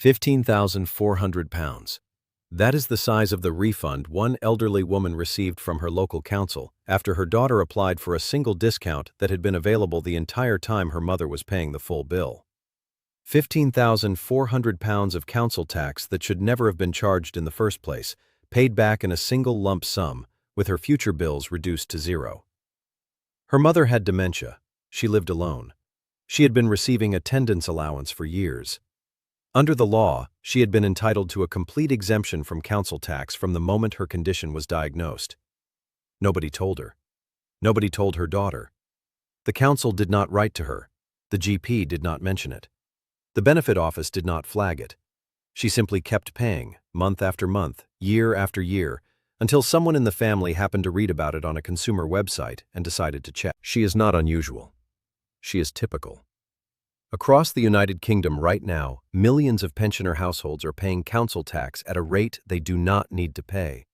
£15,400. That is the size of the refund one elderly woman received from her local council after her daughter applied for a single discount that had been available the entire time her mother was paying the full bill. £15,400 of council tax that should never have been charged in the first place, paid back in a single lump sum, with her future bills reduced to zero. Her mother had dementia. She lived alone. She had been receiving attendance allowance for years. Under the law, she had been entitled to a complete exemption from council tax from the moment her condition was diagnosed. Nobody told her. Nobody told her daughter. The council did not write to her. The GP did not mention it. The benefit office did not flag it. She simply kept paying, month after month, year after year, until someone in the family happened to read about it on a consumer website and decided to check. She is not unusual. She is typical. Across the United Kingdom right now, millions of pensioner households are paying council tax at a rate they do not need to pay.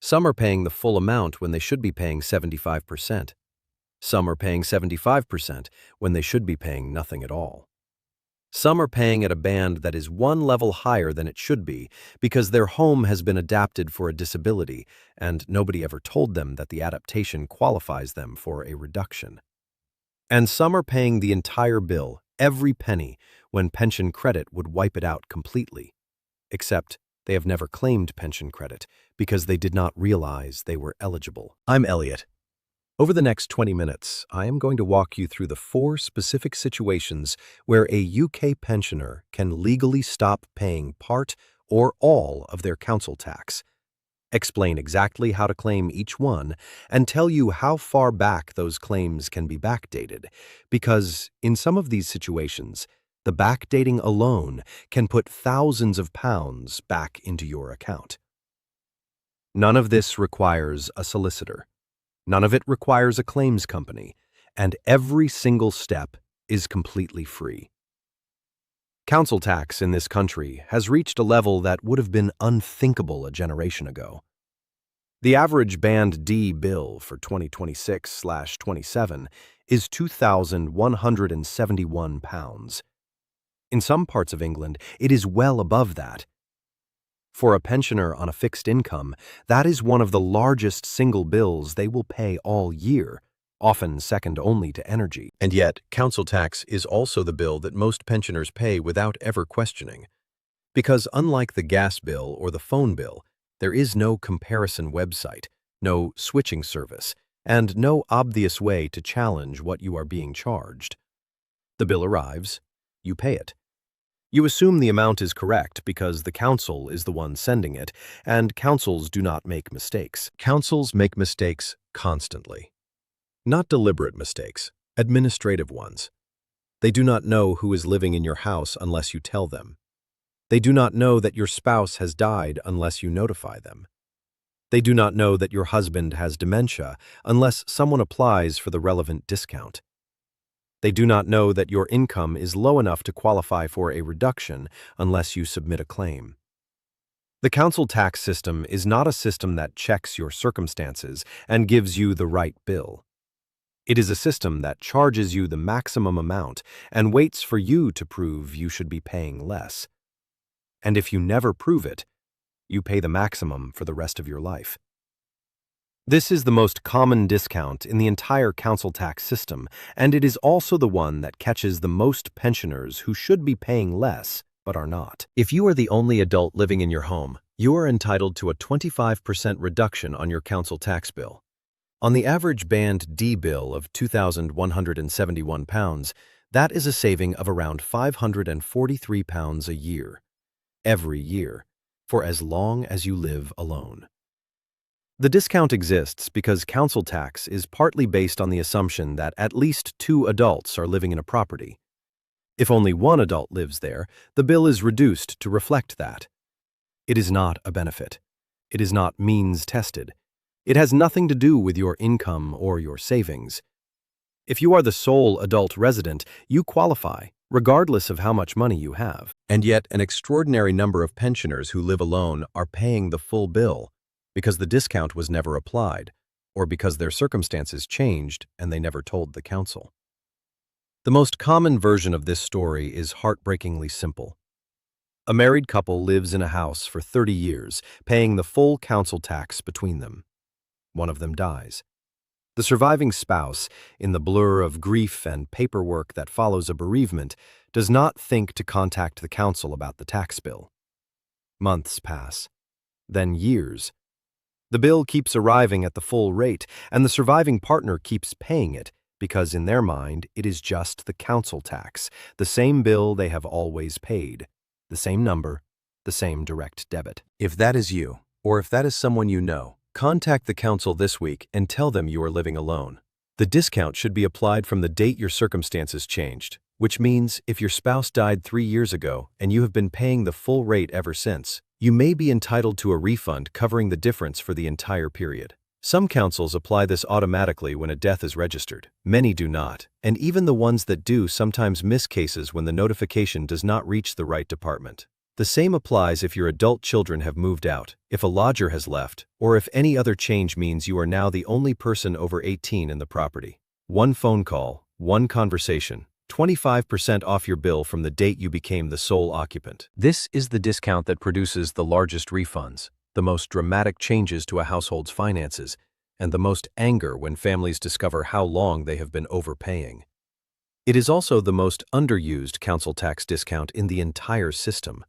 Some are paying the full amount when they should be paying 75%. Some are paying 75% when they should be paying nothing at all. Some are paying at a band that is one level higher than it should be because their home has been adapted for a disability and nobody ever told them that the adaptation qualifies them for a reduction. And some are paying the entire bill, every penny, when pension credit would wipe it out completely. Except they have never claimed pension credit because they did not realize they were eligible. I'm Elliot. Over the next 20 minutes, I am going to walk you through the 4 specific situations where a UK pensioner can legally stop paying part or all of their council tax, explain exactly how to claim each one, and tell you how far back those claims can be backdated, because in some of these situations, the backdating alone can put thousands of pounds back into your account. None of this requires a solicitor. None of it requires a claims company, and every single step is completely free. Council tax in this country has reached a level that would have been unthinkable a generation ago. The average Band D bill for 2026/27 is £2,171. In some parts of England, it is well above that. For a pensioner on a fixed income, that is one of the largest single bills they will pay all year, often second only to energy. And yet, council tax is also the bill that most pensioners pay without ever questioning. Because unlike the gas bill or the phone bill, there is no comparison website, no switching service, and no obvious way to challenge what you are being charged. The bill arrives, you pay it. You assume the amount is correct because the council is the one sending it, and councils do not make mistakes. Councils make mistakes constantly. Not deliberate mistakes, administrative ones. They do not know who is living in your house unless you tell them. They do not know that your spouse has died unless you notify them. They do not know that your husband has dementia unless someone applies for the relevant discount. They do not know that your income is low enough to qualify for a reduction unless you submit a claim. The council tax system is not a system that checks your circumstances and gives you the right bill. It is a system that charges you the maximum amount and waits for you to prove you should be paying less. And if you never prove it, you pay the maximum for the rest of your life. This is the most common discount in the entire council tax system, and it is also the one that catches the most pensioners who should be paying less but are not. If you are the only adult living in your home, you are entitled to a 25% reduction on your council tax bill. On the average Band D bill of £2,171, that is a saving of around £543 a year, every year, for as long as you live alone. The discount exists because council tax is partly based on the assumption that at least 2 adults are living in a property. If only 1 adult lives there, the bill is reduced to reflect that. It is not a benefit. It is not means tested. It has nothing to do with your income or your savings. If you are the sole adult resident, you qualify, regardless of how much money you have. And yet, an extraordinary number of pensioners who live alone are paying the full bill because the discount was never applied, or because their circumstances changed and they never told the council. The most common version of this story is heartbreakingly simple. A married couple lives in a house for 30 years, paying the full council tax between them. One of them dies. The surviving spouse, in the blur of grief and paperwork that follows a bereavement, does not think to contact the council about the tax bill. Months pass, then years. The bill keeps arriving at the full rate, and the surviving partner keeps paying it because in their mind it is just the council tax, the same bill they have always paid, the same number, the same direct debit. If that is you, or if that is someone you know, contact the council this week and tell them you are living alone. The discount should be applied from the date your circumstances changed, which means if your spouse died 3 years ago and you have been paying the full rate ever since, you may be entitled to a refund covering the difference for the entire period. Some councils apply this automatically when a death is registered. Many do not, and even the ones that do sometimes miss cases when the notification does not reach the right department. The same applies if your adult children have moved out, if a lodger has left, or if any other change means you are now the only person over 18 in the property. One phone call, one conversation, 25% off your bill from the date you became the sole occupant. This is the discount that produces the largest refunds, the most dramatic changes to a household's finances, and the most anger when families discover how long they have been overpaying. It is also the most underused council tax discount in the entire system.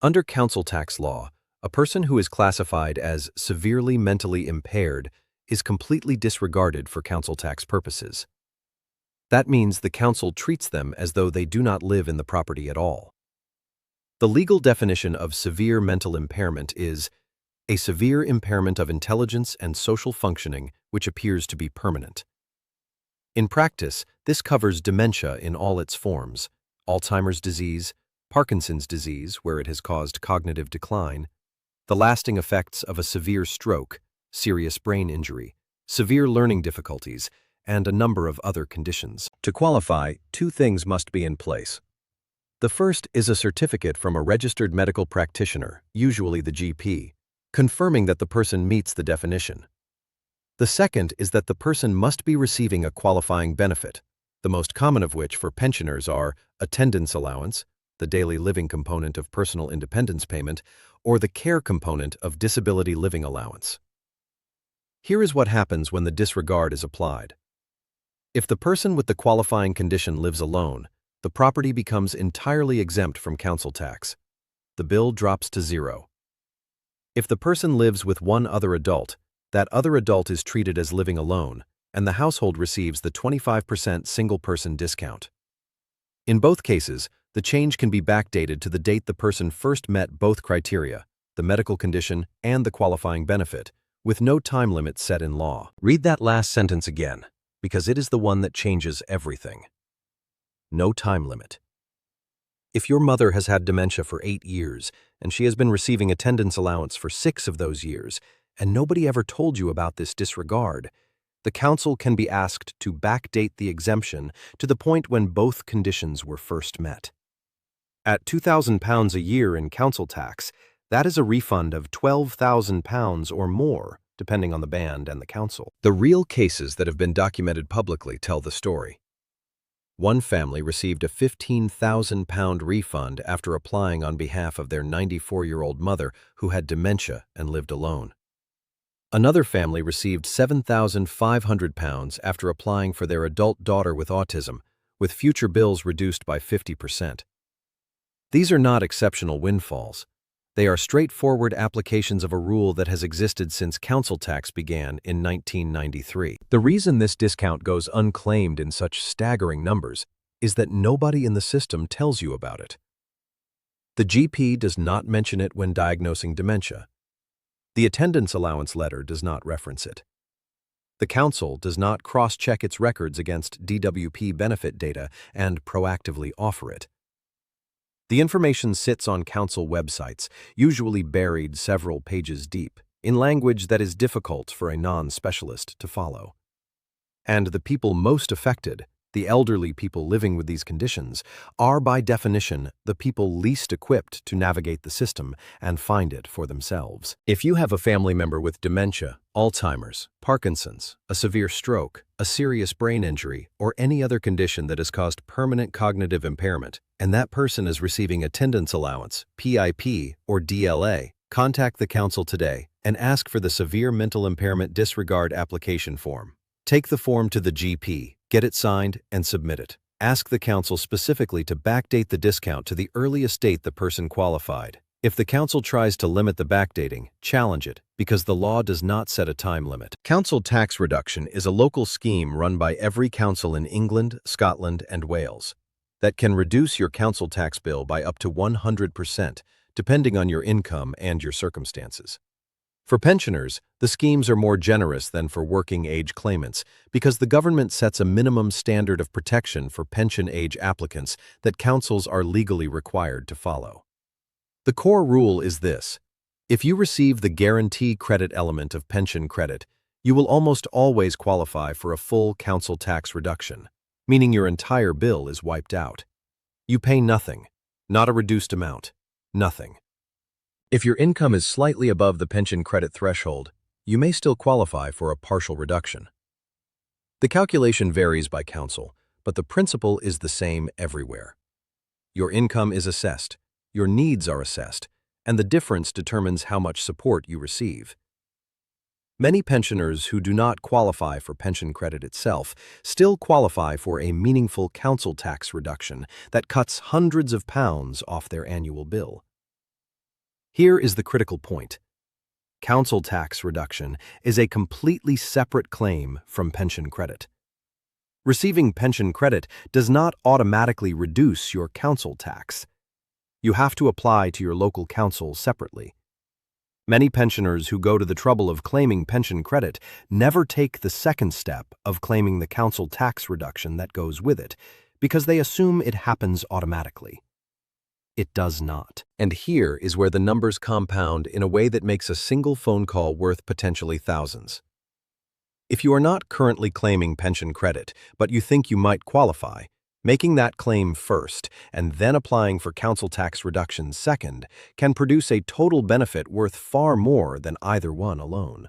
Under council tax law, a person who is classified as severely mentally impaired is completely disregarded for council tax purposes. That means the council treats them as though they do not live in the property at all. The legal definition of severe mental impairment is a severe impairment of intelligence and social functioning which appears to be permanent. In practice, this covers dementia in all its forms, Alzheimer's disease, Parkinson's disease, where it has caused cognitive decline, the lasting effects of a severe stroke, serious brain injury, severe learning difficulties, and a number of other conditions. To qualify, 2 things must be in place. The first is a certificate from a registered medical practitioner, usually the GP, confirming that the person meets the definition. The second is that the person must be receiving a qualifying benefit, the most common of which for pensioners are attendance allowance, the daily living component of personal independence payment, or the care component of disability living allowance. Here is what happens when the disregard is applied. If the person with the qualifying condition lives alone, the property becomes entirely exempt from council tax. The bill drops to 0. If the person lives with one other adult, that other adult is treated as living alone, and the household receives the 25% single-person discount. In both cases, the change can be backdated to the date the person first met both criteria, the medical condition and the qualifying benefit, with no time limit set in law. Read that last sentence again, because it is the one that changes everything. No time limit. If your mother has had dementia for 8 years, and she has been receiving attendance allowance for 6 of those years, and nobody ever told you about this disregard, the council can be asked to backdate the exemption to the point when both conditions were first met. At £2,000 a year in council tax, that is a refund of £12,000 or more, depending on the band and the council. The real cases that have been documented publicly tell the story. One family received a £15,000 refund after applying on behalf of their 94-year-old mother who had dementia and lived alone. Another family received £7,500 after applying for their adult daughter with autism, with future bills reduced by 50%. These are not exceptional windfalls. They are straightforward applications of a rule that has existed since council tax began in 1993. The reason this discount goes unclaimed in such staggering numbers is that nobody in the system tells you about it. The GP does not mention it when diagnosing dementia. The attendance allowance letter does not reference it. The council does not cross-check its records against DWP benefit data and proactively offer it. The information sits on council websites, usually buried several pages deep, in language that is difficult for a non-specialist to follow. And the people most affected, The elderly people living with these conditions are, by definition, the people least equipped to navigate the system and find it for themselves. If you have a family member with dementia, Alzheimer's, Parkinson's, a severe stroke, a serious brain injury, or any other condition that has caused permanent cognitive impairment, and that person is receiving attendance allowance, PIP, or DLA, contact the council today and ask for the Severe Mental Impairment Disregard Application Form. Take the form to the GP, get it signed, and submit it. Ask the council specifically to backdate the discount to the earliest date the person qualified. If the council tries to limit the backdating, challenge it, because the law does not set a time limit. Council tax reduction is a local scheme run by every council in England, Scotland, and Wales that can reduce your council tax bill by up to 100%, depending on your income and your circumstances. For pensioners, the schemes are more generous than for working-age claimants because the government sets a minimum standard of protection for pension-age applicants that councils are legally required to follow. The core rule is this: if you receive the guarantee credit element of pension credit, you will almost always qualify for a full council tax reduction, meaning your entire bill is wiped out. You pay nothing, not a reduced amount, nothing. If your income is slightly above the pension credit threshold, you may still qualify for a partial reduction. The calculation varies by council, but the principle is the same everywhere. Your income is assessed, your needs are assessed, and the difference determines how much support you receive. Many pensioners who do not qualify for pension credit itself still qualify for a meaningful council tax reduction that cuts hundreds of pounds off their annual bill. Here is the critical point. Council tax reduction is a completely separate claim from pension credit. Receiving pension credit does not automatically reduce your council tax. You have to apply to your local council separately. Many pensioners who go to the trouble of claiming pension credit never take the second step of claiming the council tax reduction that goes with it because they assume it happens automatically. It does not. And here is where the numbers compound in a way that makes a single phone call worth potentially thousands. If you are not currently claiming pension credit, but you think you might qualify, making that claim first and then applying for council tax reduction second can produce a total benefit worth far more than either one alone.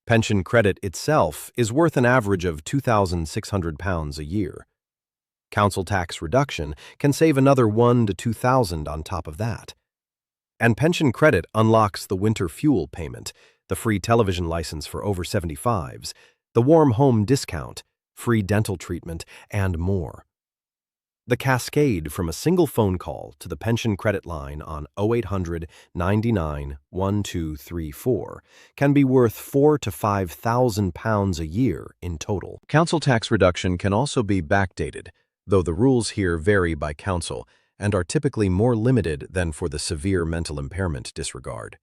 Pension credit itself is worth an average of £2,600 a year. Council tax reduction can save another $1,000 to $2,000 on top of that. And pension credit unlocks the winter fuel payment, the free television license for over 75s, the warm home discount, free dental treatment, and more. The cascade from a single phone call to the pension credit line on 0800 99 1234 can be worth £4,000 to £5,000 a year in total. Council tax reduction can also be backdated, though the rules here vary by council and are typically more limited than for the severe mental impairment disregard.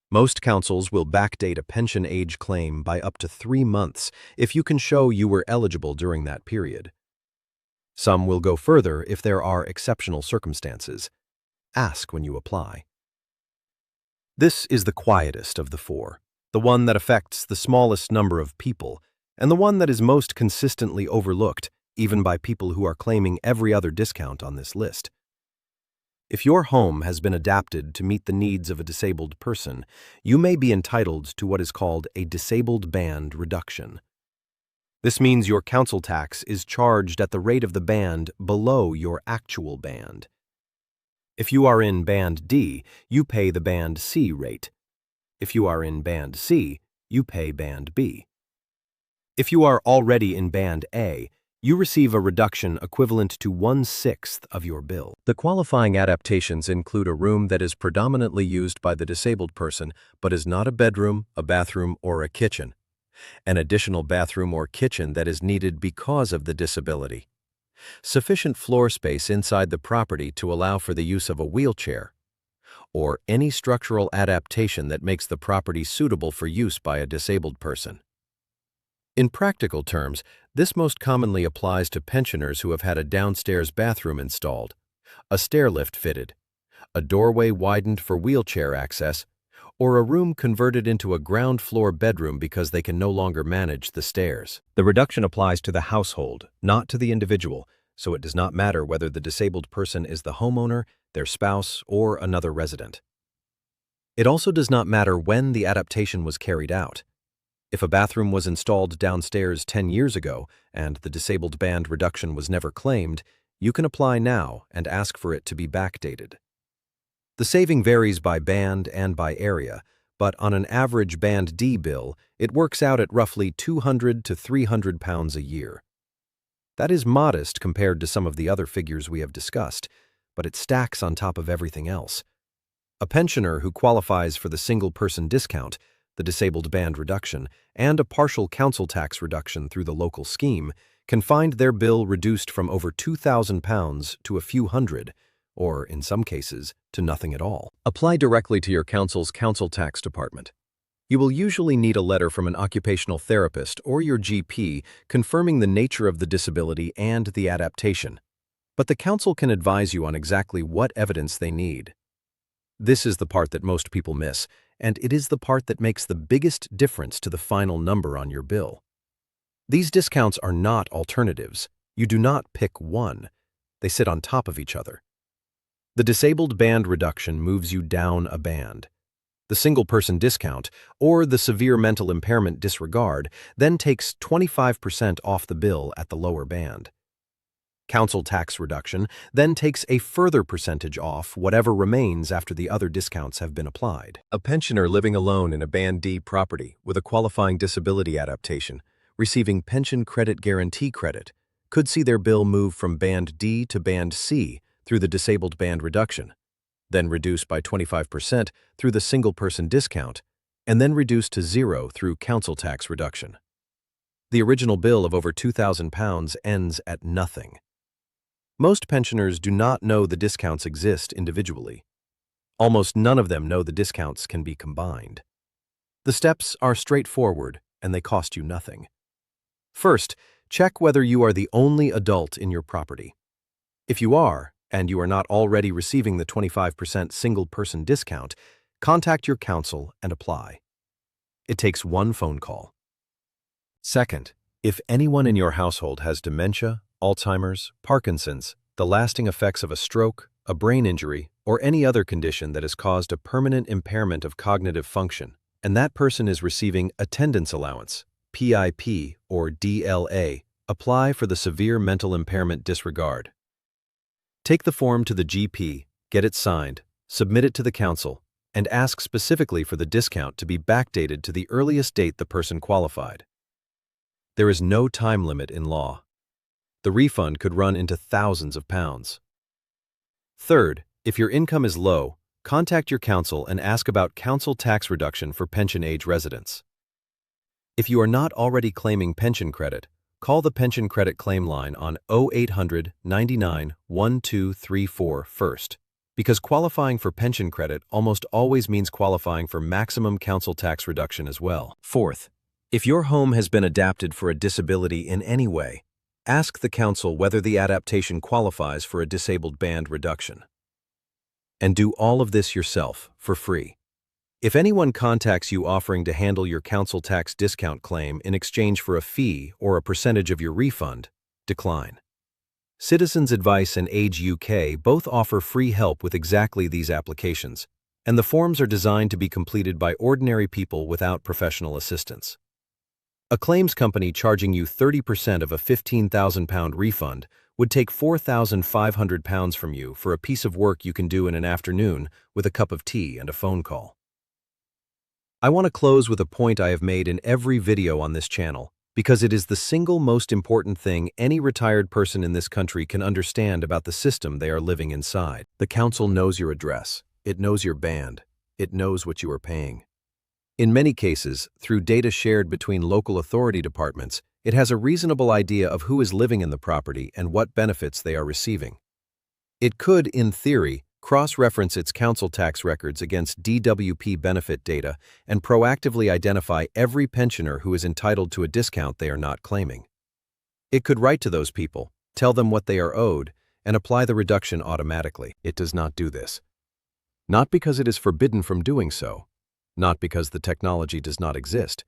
Most councils will backdate a pension age claim by up to 3 months if you can show you were eligible during that period. Some will go further if there are exceptional circumstances. Ask when you apply. This is the quietest of the four, the one that affects the smallest number of people, and the one that is most consistently overlooked, even by people who are claiming every other discount on this list. If your home has been adapted to meet the needs of a disabled person, you may be entitled to what is called a disabled band reduction. This means your council tax is charged at the rate of the band below your actual band. If you are in Band D, you pay the Band C rate. If you are in Band C, you pay Band B. If you are already in Band A, you receive a reduction equivalent to 1/6 of your bill. The qualifying adaptations include a room that is predominantly used by the disabled person but is not a bedroom, a bathroom, or a kitchen, an additional bathroom or kitchen that is needed because of the disability, sufficient floor space inside the property to allow for the use of a wheelchair, or any structural adaptation that makes the property suitable for use by a disabled person. In practical terms, this most commonly applies to pensioners who have had a downstairs bathroom installed, a stair lift fitted, a doorway widened for wheelchair access, or a room converted into a ground-floor bedroom because they can no longer manage the stairs. The reduction applies to the household, not to the individual, so it does not matter whether the disabled person is the homeowner, their spouse, or another resident. It also does not matter when the adaptation was carried out. If a bathroom was installed downstairs 10 years ago and the disabled band reduction was never claimed, you can apply now and ask for it to be backdated. The saving varies by band and by area, but on an average Band D bill, it works out at roughly £200 to £300 a year. That is modest compared to some of the other figures we have discussed, but it stacks on top of everything else. A pensioner who qualifies for the single-person discount, the disabled band reduction, and a partial council tax reduction through the local scheme can find their bill reduced from over £2,000 to a few hundred, or, in some cases, to nothing at all. Apply directly to your council's council tax department. You will usually need a letter from an occupational therapist or your GP confirming the nature of the disability and the adaptation, but the council can advise you on exactly what evidence they need. This is the part that most people miss, and it is the part that makes the biggest difference to the final number on your bill. These discounts are not alternatives. You do not pick one. They sit on top of each other. The disabled band reduction moves you down a band. The single-person discount, or the severe mental impairment disregard, then takes 25% off the bill at the lower band. Council tax reduction then takes a further percentage off whatever remains after the other discounts have been applied. A pensioner living alone in a Band D property with a qualifying disability adaptation, receiving pension credit guarantee credit, could see their bill move from Band D to Band C through the disabled band reduction, then reduced by 25% through the single-person discount, and then reduced to zero through council tax reduction. The original bill of over £2,000 ends at nothing. Most pensioners do not know the discounts exist individually. Almost none of them know the discounts can be combined. The steps are straightforward, and they cost you nothing. First, check whether you are the only adult in your property. If you are, and you are not already receiving the 25% single-person discount, contact your council and apply. It takes one phone call. Second, if anyone in your household has dementia, Alzheimer's, Parkinson's, the lasting effects of a stroke, a brain injury, or any other condition that has caused a permanent impairment of cognitive function, and that person is receiving attendance allowance, PIP or DLA, apply for the severe mental impairment disregard. Take the form to the GP, get it signed, submit it to the council, and ask specifically for the discount to be backdated to the earliest date the person qualified. There is no time limit in law. The refund could run into thousands of pounds. Third, if your income is low, contact your council and ask about council tax reduction for pension-age residents. If you are not already claiming pension credit, call the Pension Credit Claim Line on 0800 99 1234 first, because qualifying for pension credit almost always means qualifying for maximum council tax reduction as well. Fourth, if your home has been adapted for a disability in any way, ask the council whether the adaptation qualifies for a disabled band reduction. And do all of this yourself for free. If anyone contacts you offering to handle your council tax discount claim in exchange for a fee or a percentage of your refund, decline. Citizens Advice and Age UK both offer free help with exactly these applications, and the forms are designed to be completed by ordinary people without professional assistance. A claims company charging you 30% of a £15,000 refund would take £4,500 from you for a piece of work you can do in an afternoon with a cup of tea and a phone call. I want to close with a point I have made in every video on this channel, because it is the single most important thing any retired person in this country can understand about the system they are living inside. The council knows your address, it knows your band, it knows what you are paying. In many cases, through data shared between local authority departments, it has a reasonable idea of who is living in the property and what benefits they are receiving. It could, in theory, cross-reference its council tax records against DWP benefit data and proactively identify every pensioner who is entitled to a discount they are not claiming. It could write to those people, tell them what they are owed, and apply the reduction automatically. It does not do this. Not because it is forbidden from doing so, not because the technology does not exist.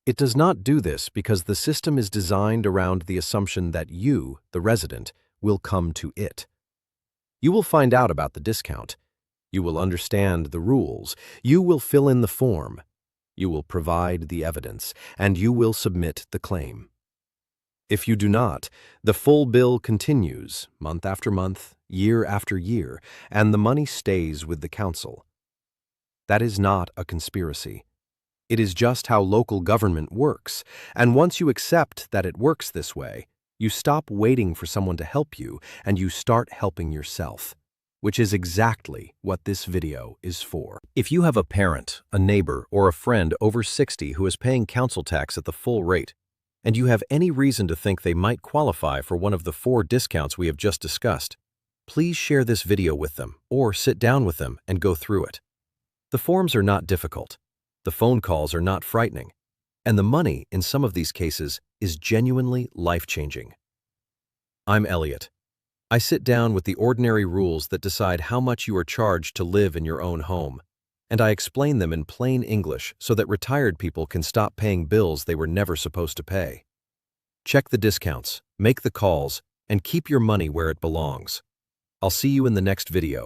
It does not do this because the system is designed around the assumption that you, the resident, will come to it. You will find out about the discount. You will understand the rules. You will fill in the form. You will provide the evidence, and you will submit the claim. If you do not, the full bill continues, month after month, year after year, and the money stays with the council. That is not a conspiracy. It is just how local government works, and once you accept that it works this way, you stop waiting for someone to help you and you start helping yourself, which is exactly what this video is for. If you have a parent, a neighbor, or a friend over 60 who is paying council tax at the full rate, and you have any reason to think they might qualify for one of the 4 discounts we have just discussed, please share this video with them or sit down with them and go through it. The forms are not difficult. The phone calls are not frightening, and the money in some of these cases is genuinely life-changing. I'm Elliot. I sit down with the ordinary rules that decide how much you are charged to live in your own home, and I explain them in plain English so that retired people can stop paying bills they were never supposed to pay. Check the discounts, make the calls, and keep your money where it belongs. I'll see you in the next video.